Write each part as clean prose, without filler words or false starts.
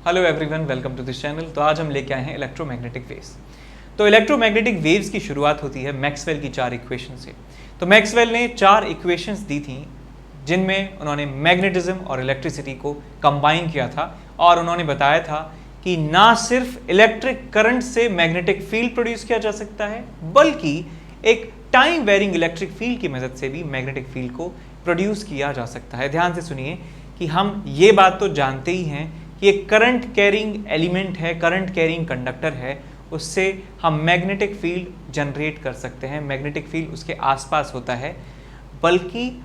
Hello everyone, welcome to this channel. तो आज हम लेके आए हैं इलेक्ट्रोमैग्नेटिक वेव्स। तो इलेक्ट्रोमैग्नेटिक वेव्स की शुरुआत होती है मैक्सवेल की 4 इक्वेशन से। तो मैक्सवेल ने 4 इक्वेशंस दी थी जिनमें उन्होंने मैग्नेटिज्म और इलेक्ट्रिसिटी को कंबाइन किया था और उन्होंने बताया था कि ना सिर्फ इलेक्ट्रिक करंट से मैग्नेटिक फील्ड प्रोड्यूस किया जा सकता है बल्कि एक टाइम वेरिंग इलेक्ट्रिक फील्ड की मदद से भी मैग्नेटिक फील्ड को प्रोड्यूस किया जा सकता है। ध्यान से सुनिए कि हम ये बात तो जानते ही हैं कि एक करंट कैरिंग एलिमेंट है, करंट कैरिंग कंडक्टर है, उससे हम मैग्नेटिक फील्ड जनरेट कर सकते हैं। मैग्नेटिक फील्ड उसके आसपास होता है, बल्कि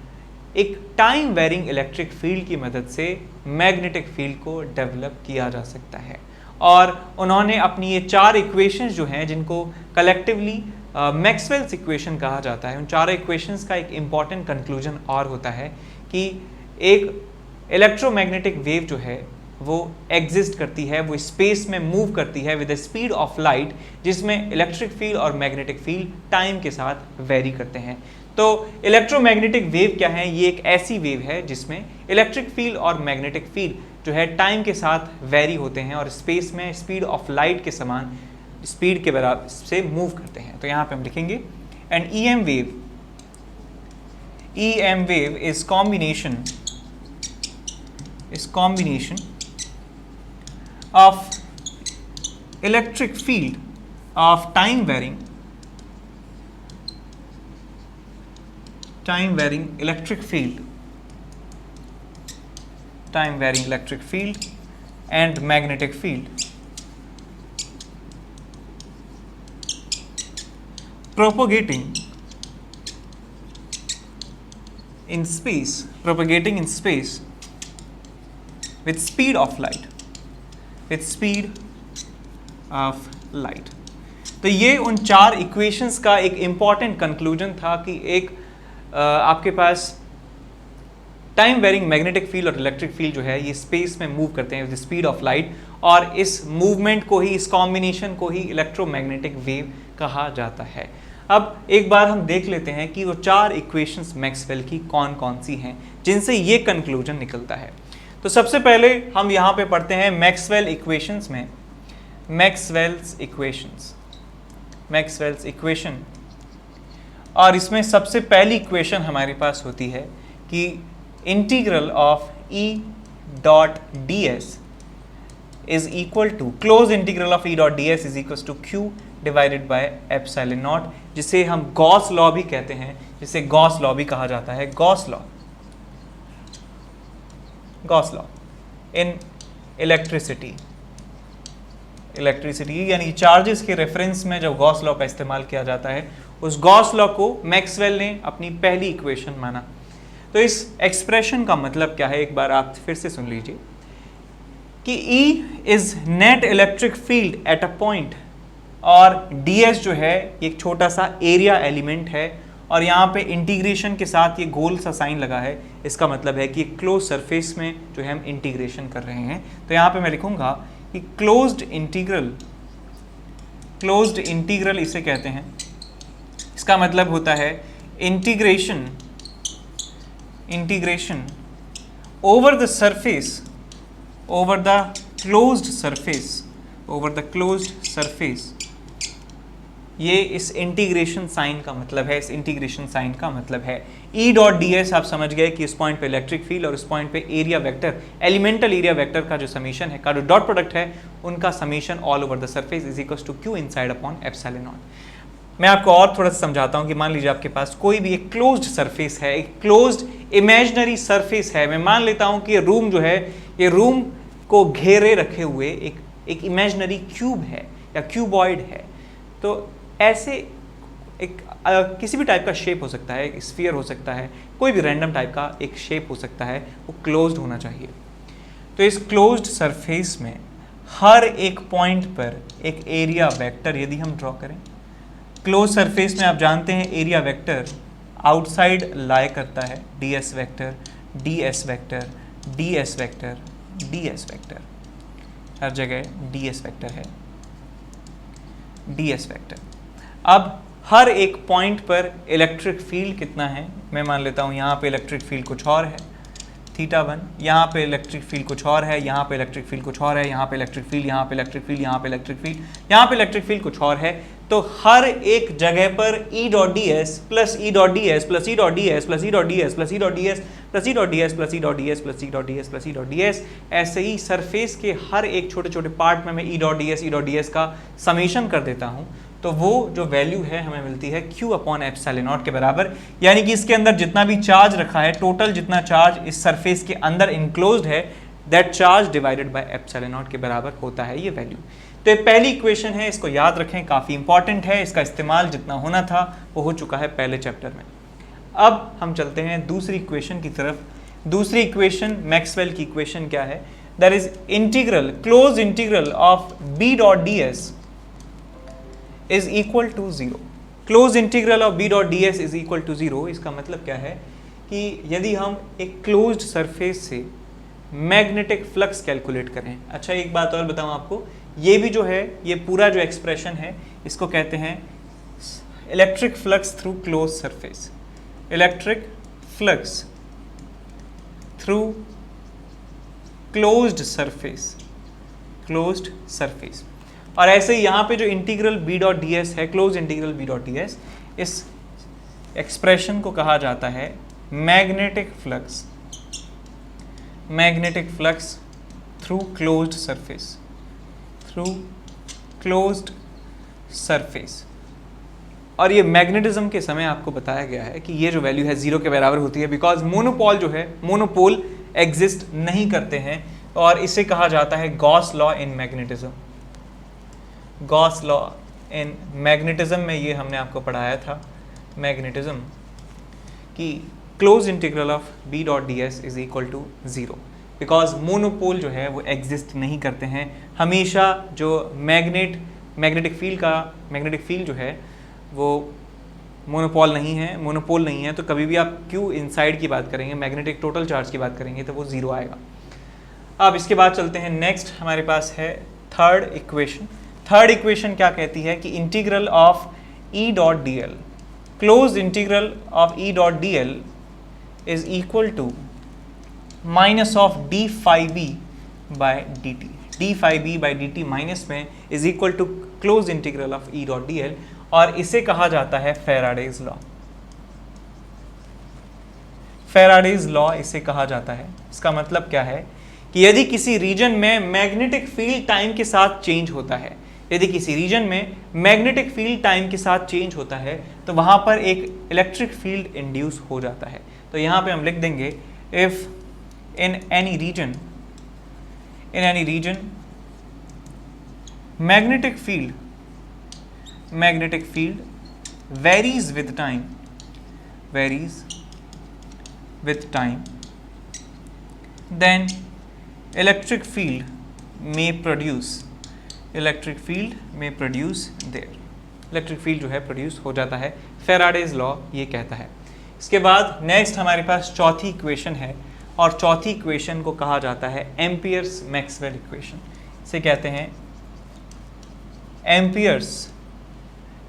एक टाइम वेरिंग इलेक्ट्रिक फील्ड की मदद से मैग्नेटिक फील्ड को डेवलप किया जा सकता है। और उन्होंने अपनी ये 4 इक्वेशंस जो हैं, जिनको कलेक्टिवली मैक्सवेल्स इक्वेशन कहा जाता है, उन 4 इक्वेशंस का एक इम्पॉर्टेंट कंक्लूजन और होता है कि एक इलेक्ट्रोमैग्नेटिक वेव जो है वो एग्जिस्ट करती है, वो स्पेस में मूव करती है with the speed of light, जिसमें इलेक्ट्रिक फील्ड और मैग्नेटिक फील्ड टाइम के साथ वेरी करते हैं। तो इलेक्ट्रोमैग्नेटिक वेव क्या है? ये एक ऐसी वेव है जिसमें इलेक्ट्रिक फील्ड और मैग्नेटिक फील्ड जो है टाइम के साथ वेरी होते हैं और स्पेस में स्पीड ऑफ लाइट के समान स्पीड के बराबर से मूव करते हैं। तो यहाँ पे हम लिखेंगे and EM wave is combination of electric field of time varying electric field and magnetic field propagating in space with speed of light तो ये उन 4 इक्वेशंस का एक इंपॉर्टेंट कंक्लूजन था कि एक आपके पास टाइम वेरिंग मैग्नेटिक फील्ड और इलेक्ट्रिक फील्ड जो है ये स्पेस में मूव करते हैं विद स्पीड ऑफ लाइट, और इस मूवमेंट को ही, इस कॉम्बिनेशन को ही इलेक्ट्रोमैग्नेटिक वेव कहा जाता है। अब एक बार हम देख लेते हैं कि वो 4 इक्वेशंस मैक्सवेल की कौन कौन सी हैं जिनसे ये कंक्लूजन निकलता है। तो सबसे पहले हम यहाँ पे पढ़ते हैं मैक्सवेल इक्वेशंस में मैक्सवेल्स इक्वेशन, और इसमें सबसे पहली इक्वेशन हमारे पास होती है कि integral of E dot D s is equal to close integral of E dot D s is equal to Q divided by epsilon naught, जिसे हम गॉस लॉ भी कहते हैं, जिसे गॉस लॉ भी कहा जाता है। गॉस लॉ इन इलेक्ट्रिसिटी यानी चार्जेस के रेफरेंस में जब गॉस लॉ का इस्तेमाल किया जाता है, उस गॉस लॉ को मैक्सवेल ने अपनी पहली इक्वेशन माना। तो इस एक्सप्रेशन का मतलब क्या है, एक बार आप फिर से सुन लीजिए कि E is net electric field at a point, और ds जो है एक छोटा सा एरिया एलिमेंट है, और यहाँ पे इंटीग्रेशन के साथ ये गोल सा साइन लगा है, इसका मतलब है कि क्लोज सरफेस में जो है हम इंटीग्रेशन कर रहे हैं। तो यहाँ पे मैं लिखूंगा कि क्लोज्ड इंटीग्रल इसे कहते हैं। इसका मतलब होता है integration over the closed surface. ये इस इंटीग्रेशन साइन का मतलब है। E डॉट डी एस आप समझ गए कि इस पॉइंट पे इलेक्ट्रिक फील्ड और इस पॉइंट पे area vector, elemental area vector का जो समीशन है, का जो डॉट प्रोडक्ट है, उनका summation all over the surface is equal to Q inside upon epsilon naught. मैं आपको और थोड़ा सा समझाता हूँ कि मान लीजिए आपके पास कोई भी एक क्लोज्ड सरफेस है, एक क्लोज्ड इमेजिनरी सरफेस है। मैं मान लेता हूँ कि ये रूम जो है, ये रूम को घेरे रखे हुए एक इमेजिनरी क्यूब है या क्यूबॉइड है। तो ऐसे एक किसी भी टाइप का शेप हो सकता है, एक स्फीयर हो सकता है, कोई भी रैंडम टाइप का एक शेप हो सकता है, वो क्लोज्ड होना चाहिए। तो इस क्लोज्ड सरफेस में हर एक पॉइंट पर एक एरिया वेक्टर यदि हम ड्रॉ करें, क्लोज सरफेस में आप जानते हैं एरिया वेक्टर आउटसाइड लाई करता है, ds वेक्टर, हर जगह ds वेक्टर। अब हर एक पॉइंट पर इलेक्ट्रिक फील्ड कितना है, मैं मान लेता हूँ यहाँ पे इलेक्ट्रिक फील्ड कुछ और है, θ1, यहाँ पे इलेक्ट्रिक फील्ड कुछ और है, यहाँ पे इलेक्ट्रिक फील्ड कुछ और है, यहाँ पे इलेक्ट्रिक फील्ड, यहाँ पे इलेक्ट्रिक फील्ड, यहाँ पे इलेक्ट्रिक फील्ड, यहाँ पे इलेक्ट्रिक फील्ड कुछ और है। तो हर एक जगह पर E dot D S plus E dot D S plus E dot D S plus E dot D S plus E dot D S plus E dot D S plus E dot D S plus E dot D S plus E dot D S, ऐसे ही surface के हर एक छोटे छोटे part में मैं E dot D S का summation कर देता हूँ, तो वो जो वैल्यू है हमें मिलती है Q अपॉन एप्सिलॉन नॉट के बराबर। यानी कि इसके अंदर जितना भी चार्ज रखा है, टोटल जितना चार्ज इस सरफेस के अंदर इंक्लोज्ड है, that charge divided by epsilon not के बराबर होता है ये वैल्यू। तो ये पहली इक्वेशन है, इसको याद रखें, काफ़ी इंपॉर्टेंट है, इसका इस्तेमाल जितना होना था वो हो चुका है पहले चैप्टर में। अब हम चलते हैं दूसरी इक्वेशन की तरफ। दूसरी इक्वेशन मैक्सवेल की इक्वेशन क्या है? That is integral, close integral of B dot D s is equal to 0। Close integral of B dot D s is equal to 0। इसका मतलब क्या है कि यदि हम एक क्लोज्ड सरफेस से मैग्नेटिक फ्लक्स कैलकुलेट करें। अच्छा, एक बात और बताऊं आपको, ये भी जो है, ये पूरा जो एक्सप्रेशन है, इसको कहते हैं electric flux through close surface. Electric flux through closed surface, closed surface. और ऐसे ही यहाँ पे जो integral B dot D S है, close integral B dot D S, इस एक्सप्रेशन को कहा जाता है magnetic flux, magnetic flux through closed surface, through closed surface. और ये मैग्नेटिज्म के समय आपको बताया गया है कि ये जो वैल्यू है 0 के बराबर होती है, बिकॉज मोनोपोल जो है, मोनोपोल एग्जिस्ट नहीं करते हैं, और इसे कहा जाता है Gauss law in magnetism. Gauss law in magnetism में ये हमने आपको पढ़ाया था, मैग्नेटिज्म, कि close integral of B dot D s is equal to 0, because monopole जो है वो एग्जिस्ट नहीं करते हैं। हमेशा जो मैग्नेटिक फील्ड जो है वो मोनोपोल नहीं है, तो कभी भी आप Q इनसाइड की बात करेंगे, मैग्नेटिक टोटल चार्ज की बात करेंगे, तो वो 0 आएगा। अब इसके बाद चलते हैं नेक्स्ट, हमारे पास है थर्ड इक्वेशन। थर्ड इक्वेशन क्या कहती है कि integral of E dot d l, close integral of E dot d l is equal to minus of d phi B by d t. D phi B by d t minus में is equal to close integral of E dot d l, और इसे कहा जाता है Faraday's law. Faraday's law इसे कहा जाता है। इसका मतलब क्या है कि यदि किसी रीजन में मैग्नेटिक फील्ड टाइम के साथ चेंज होता है, यदि किसी रीजन में मैग्नेटिक फील्ड टाइम के साथ चेंज होता है, तो वहां पर एक इलेक्ट्रिक फील्ड इंड्यूस हो जाता है। तो यहां पे हम लिख देंगे, if in any region magnetic field varies with time, then electric field may produce there, electric field जो है प्रोड्यूस हो जाता है। फैराडेज लॉ ये कहता है। इसके बाद नेक्स्ट हमारे पास चौथी इक्वेशन है, और चौथी इक्वेशन को कहा जाता है एम्पियर्स मैक्सवेल इक्वेशन। इसे कहते हैं एम्पियर्स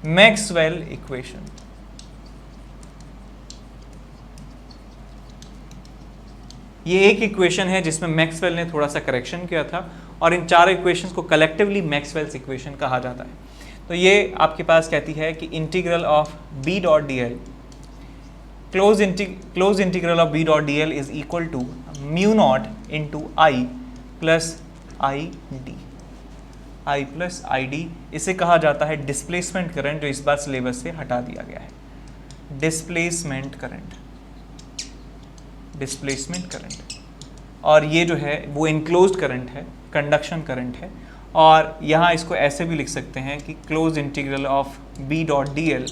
मैक्सवेल इक्वेशन। ये एक इक्वेशन है जिसमें मैक्सवेल ने थोड़ा सा करेक्शन किया था, और इन चारों इक्वेशंस को कलेक्टिवली मैक्सवेल्स इक्वेशन कहा जाता है। तो ये आपके पास कहती है कि integral of B dot d l, close integral of B dot d l is equal to mu naught into I plus I d. इसे कहा जाता है डिस्प्लेसमेंट करंट, जो इस बार सिलेबस से हटा दिया गया है। डिस्प्लेसमेंट करंट, और ये जो है वो इनक्लोज्ड करंट है, कंडक्शन करंट है। और यहाँ इसको ऐसे भी लिख सकते हैं कि close integral of B dot d l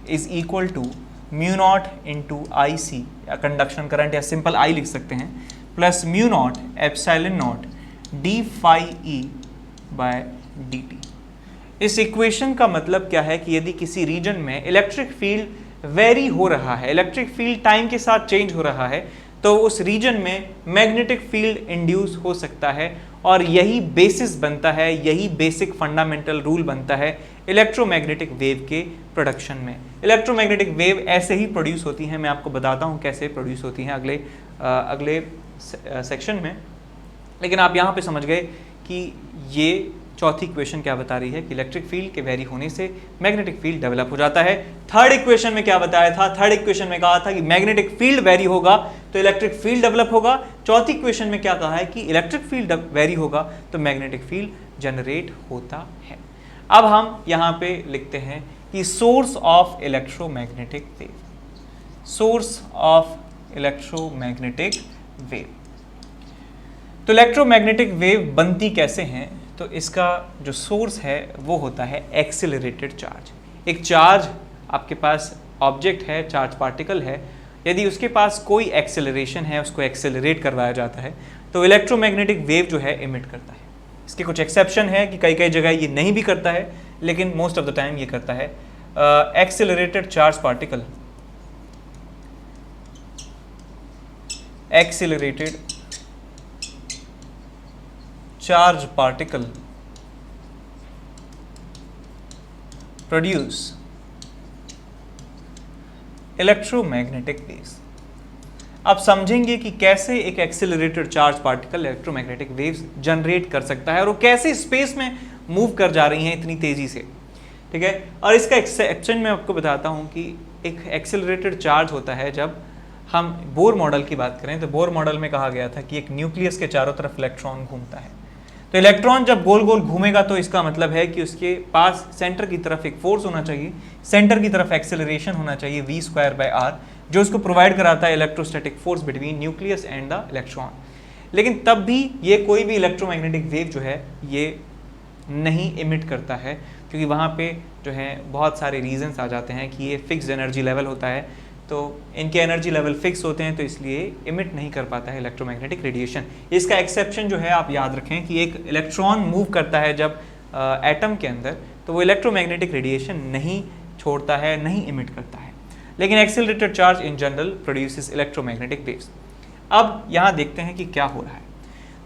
is equal to mu naught into I c, या कंडक्शन करंट, या सिंपल I लिख सकते हैं, plus mu naught epsilon naught d phi E by d t. इस इक्वेशन का मतलब क्या है कि यदि किसी रीजन में इलेक्ट्रिक फील्ड वेरी हो रहा है, इलेक्ट्रिक फील्ड टाइम के साथ चेंज हो रहा है, तो उस रीजन में मैग्नेटिक फील्ड इंड्यूस हो सकता है, और यही बेसिस बनता है, यही बेसिक फंडामेंटल रूल बनता है इलेक्ट्रोमैग्नेटिक वेव के प्रोडक्शन में। इलेक्ट्रोमैग्नेटिक वेव ऐसे ही प्रोड्यूस होती हैं, मैं आपको बताता हूँ कैसे प्रोड्यूस होती हैं अगले अगले सेक्शन में। लेकिन आप यहाँ पे समझ गए कि ये चौथी इक्वेशन क्या बता रही है कि इलेक्ट्रिक फील्ड के वेरी होने से मैग्नेटिक फील्ड डेवलप हो जाता है। थर्ड इक्वेशन में क्या बताया था? थर्ड इक्वेशन में कहा था कि मैग्नेटिक फील्ड वेरी होगा तो इलेक्ट्रिक फील्ड डेवलप होगा। चौथी इक्वेशन में क्या कहा है कि इलेक्ट्रिक फील्ड वेरी होगा तो मैग्नेटिक फील्ड जनरेट होता है। अब हम यहाँ पे लिखते हैं कि source of electromagnetic wave, source of electromagnetic wave. तो इलेक्ट्रोमैग्नेटिक वेव बनती कैसे हैं? तो इसका जो सोर्स है वो होता है एक्सेलरेटेड चार्ज। एक चार्ज आपके पास ऑब्जेक्ट है, चार्ज पार्टिकल है, यदि उसके पास कोई एक्सेलरेशन है, उसको एक्सेलरेट करवाया जाता है तो इलेक्ट्रोमैग्नेटिक वेव जो है इमिट करता है। इसके कुछ एक्सेप्शन है कि कई कई जगह ये नहीं भी करता है, लेकिन मोस्ट ऑफ द टाइम ये करता है। Accelerated charge particle, accelerated charge particle produce electromagnetic waves। अब समझेंगे कि कैसे एक accelerated charge particle electromagnetic waves generate कर सकता है और वो कैसे स्पेस में मूव कर जा रही हैं इतनी तेजी से, ठीक है। और इसका एक्सेप्शन मैं आपको बताता हूं कि एक एक्सेलरेटेड चार्ज होता है जब हम बोर मॉडल की बात करें तो बोर मॉडल में कहा गया था कि एक न्यूक्लियस के चारों तरफ इलेक्ट्रॉन घूमता है। तो इलेक्ट्रॉन जब गोल गोल घूमेगा तो इसका मतलब है कि उसके पास सेंटर की तरफ एक फोर्स होना चाहिए, सेंटर की तरफ एक्सेलरेशन होना चाहिए v²/r, जो उसको प्रोवाइड कराता है electrostatic force between nucleus and the electron. लेकिन तब भी ये कोई भी इलेक्ट्रोमैग्नेटिक वेव जो है ये नहीं इमिट करता है, क्योंकि वहाँ पे जो है बहुत सारे रीजंस आ जाते हैं कि ये फिक्स्ड एनर्जी लेवल होता है, तो इनके एनर्जी लेवल फिक्स होते हैं तो इसलिए इमिट नहीं कर पाता है इलेक्ट्रोमैग्नेटिक रेडिएशन। इसका एक्सेप्शन जो है आप याद रखें कि एक इलेक्ट्रॉन मूव करता है जब एटम के अंदर, तो वो इलेक्ट्रोमैग्नेटिक रेडिएशन नहीं छोड़ता है, नहीं इमिट करता है। लेकिन accelerated charge in general produces electromagnetic waves. अब यहाँ देखते हैं कि क्या हो रहा है।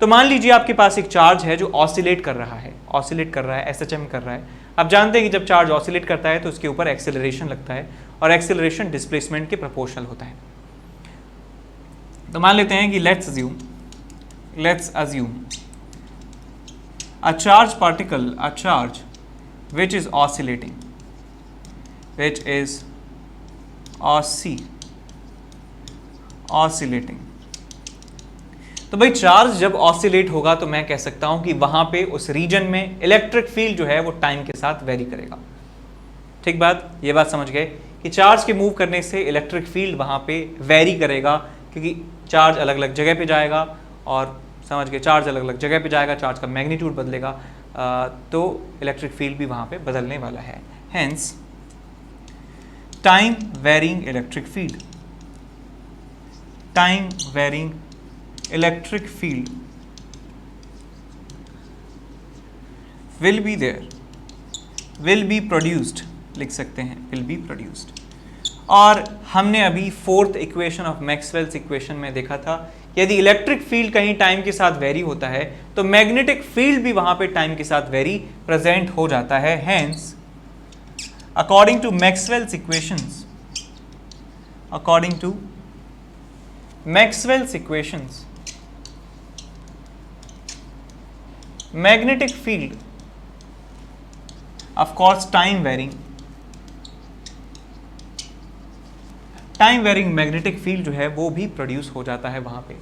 तो मान लीजिए आपके पास एक चार्ज है जो ऑसिलेट कर रहा है, ऑसिलेट कर रहा है, SHM कर रहा है। आप जानते हैं कि जब चार्ज ऑसिलेट करता है तो उसके ऊपर एक्सेलरेशन लगता है और एक्सेलरेशन डिस्प्लेसमेंट के प्रोपोर्शनल होता है। तो मान लेते हैं कि let's assume a charge particle, a charge which is oscillating, which is oscillating। तो भाई चार्ज जब ऑसिलेट होगा तो मैं कह सकता हूं कि वहां पे उस रीजन में इलेक्ट्रिक फील्ड जो है वो टाइम के साथ वेरी करेगा। ठीक बात, ये बात समझ गए कि चार्ज के मूव करने से इलेक्ट्रिक फील्ड वहां पे वेरी करेगा, क्योंकि चार्ज अलग अलग जगह पे जाएगा और समझ गए चार्ज अलग अलग जगह पे जाएगा, चार्ज का मैग्नीट्यूड बदलेगा, तो इलेक्ट्रिक फील्ड भी वहां पे बदलने वाला है। Hence time varying electric field, time varying electric field will be there, will be produced, लिख सकते हैं will be produced। और हमने अभी fourth equation of Maxwell's equation में देखा था, यदि इलेक्ट्रिक फील्ड कहीं टाइम के साथ वेरी होता है तो मैग्नेटिक फील्ड भी वहां पे टाइम के साथ वेरी प्रेजेंट हो जाता है। Hence according to Maxwell's equations, according to Maxwell's equations, magnetic field, of course time varying magnetic field जो है वो भी प्रोड्यूस हो जाता है वहां पे,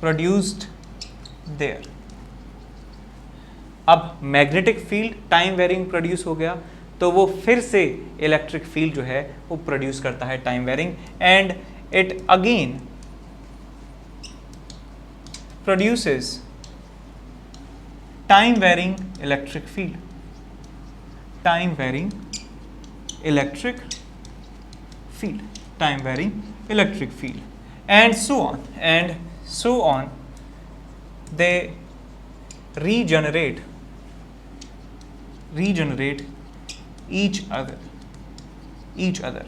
produced there। अब magnetic field time varying produce हो गया तो वो फिर से इलेक्ट्रिक फील्ड जो है वो प्रोड्यूस करता है time varying, and it again produces time varying electric field, time varying electric field, time varying electric field, and so on, they regenerate each other।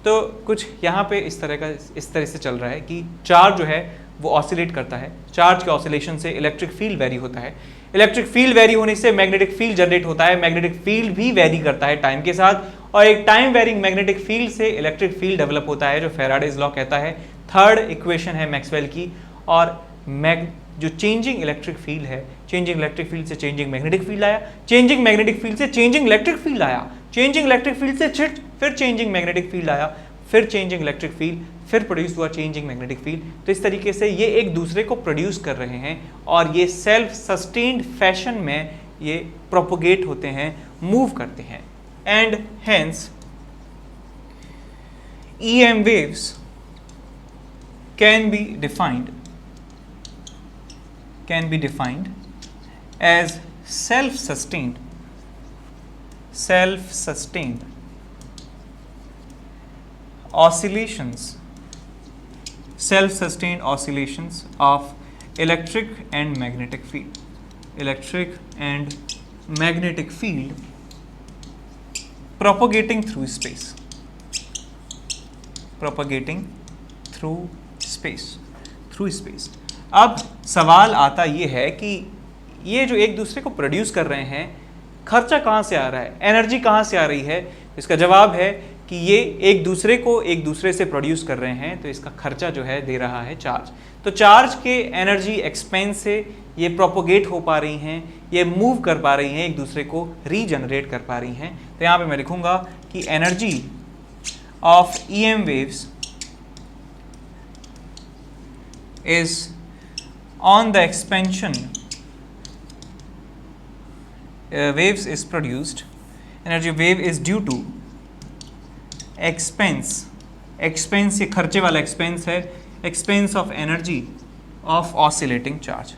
तो कुछ यहाँ पे इस तरह से चल रहा है कि चार्ज जो है वो ऑसिलेट करता है, चार्ज के ऑसिलेशन से इलेक्ट्रिक फील्ड वेरी होता है, इलेक्ट्रिक फील्ड वेरी होने से मैग्नेटिक फील्ड जनरेट होता है, मैग्नेटिक फील्ड भी वेरी करता है टाइम के साथ, और एक टाइम वेरिंग मैग्नेटिक फील्ड से इलेक्ट्रिक फील्ड डेवलप होता है जो फैराडेज लॉ कहता है। थर्ड इक्वेशन है मैक्सवेल की। और जो चेंजिंग इलेक्ट्रिक फील्ड है, चेंजिंग इलेक्ट्रिक फील्ड से चेंजिंग मैग्नेटिक फील्ड आया, चेंजिंग मैग्नेटिक फील्ड से चेंजिंग इलेक्ट्रिक फील्ड आया, चेंजिंग इलेक्ट्रिक फील्ड से फिर चेंजिंग मैग्नेटिक फील्ड आया, फिर चेंजिंग इलेक्ट्रिक फील्ड, फिर प्रोड्यूस हुआ चेंजिंग मैग्नेटिक फील्ड। तो इस तरीके से ये एक दूसरे को प्रोड्यूस कर रहे हैं और ये सेल्फ सस्टेन्ड फैशन में ये प्रोपोगेट होते हैं, मूव करते हैं। And hence EM waves can be defined as self-sustained oscillations of electric and magnetic field propagating through space। अब सवाल आता ये है कि ये जो एक दूसरे को प्रोड्यूस कर रहे हैं, खर्चा कहाँ से आ रहा है, एनर्जी कहाँ से आ रही है? इसका जवाब है कि ये एक दूसरे को एक दूसरे से प्रोड्यूस कर रहे हैं, तो इसका खर्चा जो है दे रहा है चार्ज। तो चार्ज के एनर्जी एक्सपेंस से ये प्रोपोगेट हो पा रही हैं, ये मूव कर पा रही हैं, एक दूसरे को रीजनरेट कर पा रही हैं। तो यहाँ पे मैं लिखूंगा कि energy of EM waves is on the expansion waves is produced, energy wave is due to expense ये खर्चे वाला एक्सपेंस है, expense of energy of oscillating charge।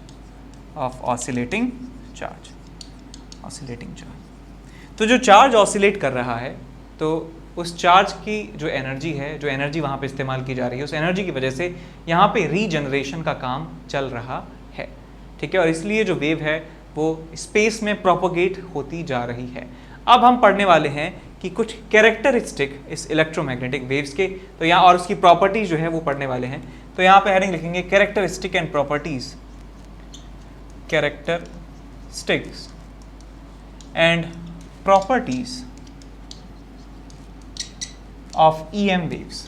तो जो चार्ज ऑसिलेट कर रहा है, तो उस चार्ज की जो एनर्जी वहाँ पे इस्तेमाल की जा रही है, उस एनर्जी की वजह से यहाँ पे रीजनरेशन का काम चल रहा है, ठीक है। और इसलिए जो वेव है वो स्पेस में प्रोपोगेट होती जा रही है। अब हम पढ़ने वाले हैं कि कुछ कैरेक्टरिस्टिक इस इलेक्ट्रोमैग्नेटिक वेव्स के, तो यहाँ और उसकी प्रॉपर्टीज जो है वो पढ़ने वाले हैं। तो यहाँ पे हेडिंग लिखेंगे characteristic and properties, characteristics and properties of EM waves।